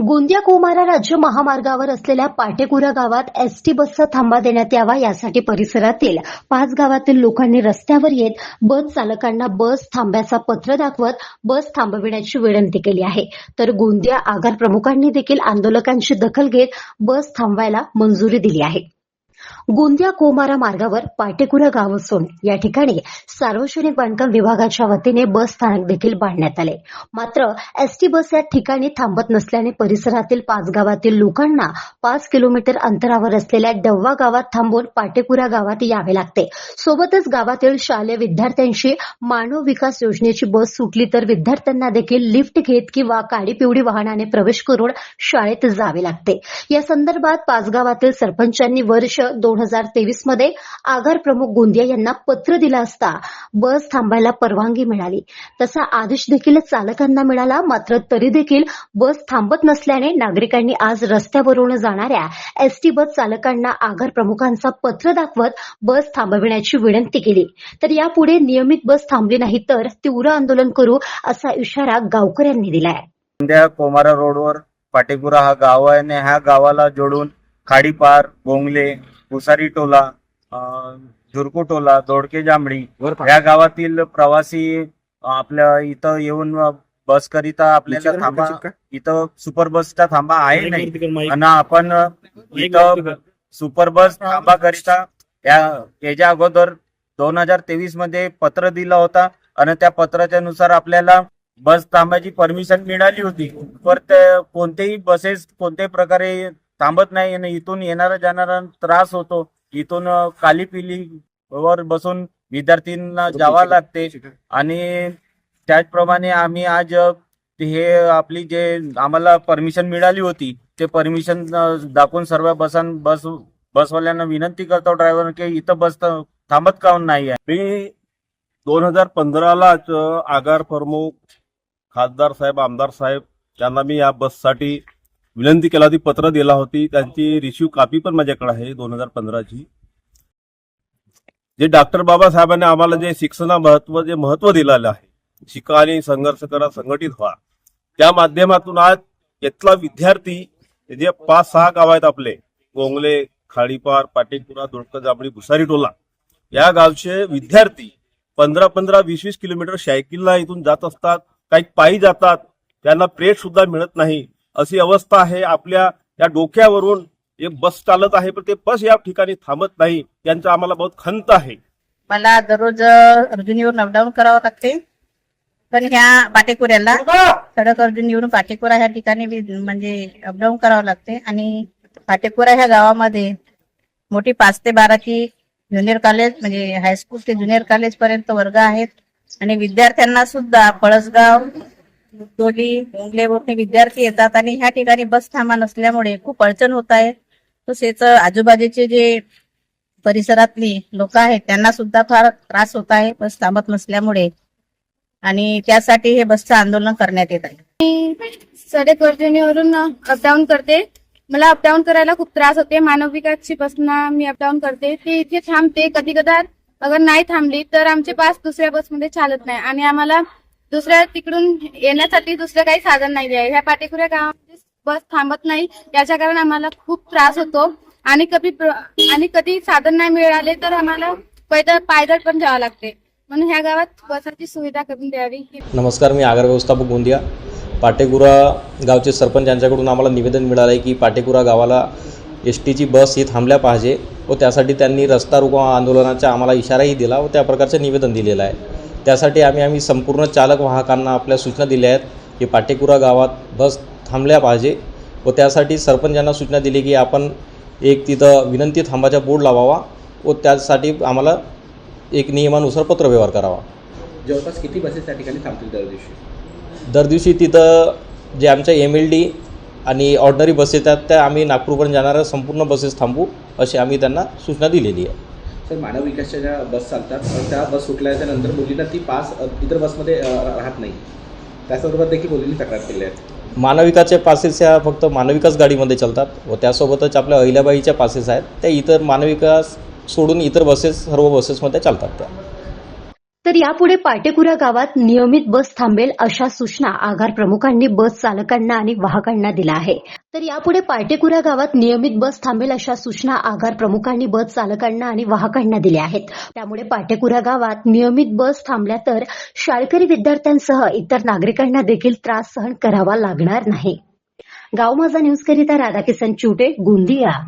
गोंदिया कोमारा राज्य महामार्गावर असलेल्या पाटेकुरा गावात एसटी बसचा थांबा देण्यात यावा यासाठी परिसरातील 5 गावातील लोकांनी रस्त्यावर येत बस चालकांना बस थांब्याचा पत्र दाखवत बस थांबविण्याची विनंती केली आहे। तर गोंदिया आगार प्रमुखांनी देखील आंदोलकांची दखल घेत बस थांबवायला मंजुरी दिली आहे। गोंदिया कोमारा मार्गावर पाटेकुरा गाव असून या ठिकाणी सार्वजनिक बांधकाम विभागाच्या वतीने बस स्थानक देखील बांधण्यात आले। मात्र एसटी बस या ठिकाणी थांबत नसल्याने परिसरातील 5 गावातील लोकांना 5 किलोमीटर अंतरावर असलेल्या डव्वा गावात थांबून पाटेकुरा गावात यावे लागते। सोबतच गावातील शालेय विद्यार्थ्यांची मानव विकास योजनेची बस सुटली तर विद्यार्थ्यांना देखील लिफ्ट घेत किंवा काळी पिवळी वाहनाने प्रवेश करून शाळेत जावे लागते। या संदर्भात 5 गावातील सरपंचांनी वर्ष 2023 मध्ये आगार प्रमुख गोंदिया यांना पत्र दिलं असता बस थांबायला परवानगी मिळाली। तसा आदेश देखील चालकांना मिळाला, मात्र तरी देखील बस थांबत नसल्याने नागरिकांनी आज रस्त्यावरून जाणाऱ्या एसटी बस चालकांना आगार प्रमुखांचा पत्र दाखवत बस थांबविण्याची विनंती केली। तर यापुढे नियमित बस थांबली नाही तर तीव्र आंदोलन करू असा इशारा गावकऱ्यांनी दिलाय। गोंदिया कोमारा रोडवर पाटेकुरा हा गाव आहे आणि ह्या गावाला जोडून खाडीपार, बोंगले, पुसारी टोला, झुरको टोला, दोडके जांभळी या गावातील प्रवासी आपल्या इथं येऊन बस करिता आपल्याला थांबा, इथं सुपर बसचा थांबा आहे नाही आणि आपण इथं सुपर बस थांबा करिता याच्या अगोदर 2023 मध्ये पत्र दिला होता आणि त्या पत्राच्या नुसार आपल्याला बस थांबायची परमिशन मिळाली होती। पर कोणतेही बसेस कोणत्याही प्रकारे थांबत नाही आणि इथून येणारा जाणारा त्रास होतो। इथून काली पिली वर बसून विद्यार्थ्यांना जावं लागते आणि त्याचप्रमाणे आम्ही आज हे आपली जे आम्हाला परमिशन मिळाली होती ते परमिशन दाखवून सर्व बसवाल्यांना विनंती करतो ड्रायव्हर की इथं बस थांबत काऊन नाही आहे। मी 2015लाच आगार प्रमुख खासदार साहेब, आमदार साहेब यांना मी या बससाठी विनंती केला होती, पत्र दिला होती। त्यांची रिसिव्ह कॉपी पण माझ्याकडे आहे 2015ची। जे डॉक्टर बाबासाहेबांनी आम्हाला जे शिक्षणा महत्व दिलेलं आहे, शिका आणि संघर्ष करा, संघटित व्हा, त्या माध्यमातून आज इथला विद्यार्थी जे 5-6 गाव आहेत आपले गोंगले, खाडीपार, पाटेकुरा, दोडके जांभळी, भुसारी टोला या गावचे विद्यार्थी 15-15, 20-20 किलोमीटर सायकलला इथून जात असतात, काही पायी जातात, त्यांना प्लेट सुद्धा मिळत नाही अशी अवस्था आहे। आपल्या या डोक्यावरून एक बस चालत आहे पण ते बस या ठिकाणी थांबत नाही, त्यांचं आम्हाला बहुत खंत आहे। मला दररोज अर्जुनीवरून अपडाऊन करावं लागते, पण ह्या पाटेकुऱ्याला सडक अर्जुनीवरून पाटेकुरा ह्या ठिकाणी म्हणजे अपडाऊन करावं लागते। आणि पाटेकुरा ह्या गावामध्ये मोठी 5 ते 12ची ज्युनियर कॉलेज म्हणजे हायस्कूल ते ज्युनियर कॉलेज पर्यंत वर्ग आहेत आणि विद्यार्थ्यांना सुद्धा पळसगाव, डोली, बोंगलेवरून विद्यार्थी येतात आणि ह्या ठिकाणी बस थांबा नसल्यामुळे खूप अडचण होत आहे। तसेच आजूबाजूचे जे परिसरातली लोक आहेत त्यांना सुद्धा फार त्रास होत आहे बस थांबत नसल्यामुळे आणि त्यासाठी हे बसचं आंदोलन करण्यात येत आहे। मी सडक अर्जुनीवरून अपडाऊन करते, मला अपडाऊन करायला खूप त्रास होते। मानव विकासची बसना मी अपडाऊन करते, ती इथे थांबते, कधी कधी अगर नाही थांबली तर आमचे पास दुसऱ्या बसमध्ये चालत नाही आणि आम्हाला दुसऱ्या तिकडून येण्यासाठी दुसरं काही साधन नाही आहे। ह्या पाटेकुरा गावामध्ये बस थांबत नाही, याच्या कारण आम्हाला खूप त्रास होतो आणि कधी साधन नाही मिळाले तर आम्हाला पायदळ पण जावं लागते, म्हणून ह्या गावात बसाची सुविधा करून द्यावी। नमस्कार, मी आगार व्यवस्थापक गोंदिया पाटेकुरा गावचे सरपंच यांच्याकडून आम्हाला निवेदन मिळालं आहे की पाटेकुरा गावाला एसटीची बस ही थांबल्या पाहिजे व त्यासाठी त्यांनी रस्ता रोको आंदोलनाचा आम्हाला इशाराही दिला व त्या प्रकारचं निवेदन दिलेलं आहे। त्यासाठी आम्ही संपूर्ण चालक वाहकांना आपल्या सूचना दिल्या आहेत की पाटेकुरा गावात बस थांबल्या पाहिजे व त्यासाठी सरपंचांना सूचना दिली की आपण एक तिथं विनंती थांबाचा बोर्ड लावावा व त्यासाठी आम्हाला एक नियमानुसार पत्रव्यवहार करावा। जवळपास किती बसेस त्या ठिकाणी थांबतील दर दिवशी तिथं जे आमच्या MLD आणि ऑर्डिनरी बसेस आहेत त्या आम्ही नागपूरपर्यंत जाणाऱ्या संपूर्ण बसेस थांबू अशी आम्ही त्यांना सूचना दिलेली आहे। सर, मानव विकासच्या ज्या बस चालतात त्या बस सुटल्याच्या नंतर मुलींना ती पास इतर बसमध्ये राहत नाही, त्यासंदर्भात देखील मुलींनी तक्रार केली आहे। मानविकाचे पासेस ह्या फक्त मानविकास गाडीमध्ये चालतात व त्यासोबतच आपल्या अहिल्याबाईच्या पासेस आहेत त्या इतर मानविकास सोडून इतर बसेस सर्व बसेसमध्ये चालतात त्या। तर यापुढे पाटेकुरा गावात नियमित बस थांबेल अशा सूचना आगार प्रमुखांनी बस चालकांना आणि वाहकांना दिल्या आहे. तर यापुढे पाटेकुरा गावात नियमित बस थांबेल अशा सूचना आगार प्रमुखांनी बस चालकांना आणि वाहकांना दिल्या आहेत. त्यामुळे पाटेकुरा गावात नियमित बस थांबल्या तर शाळकरी विद्यार्थ्यांसह इतर नागरिकांना देखील त्रास सहन करावा लागणार नाही. गाव माझा न्यूजकरिता राधाकिसन चुटे, गोंदिया.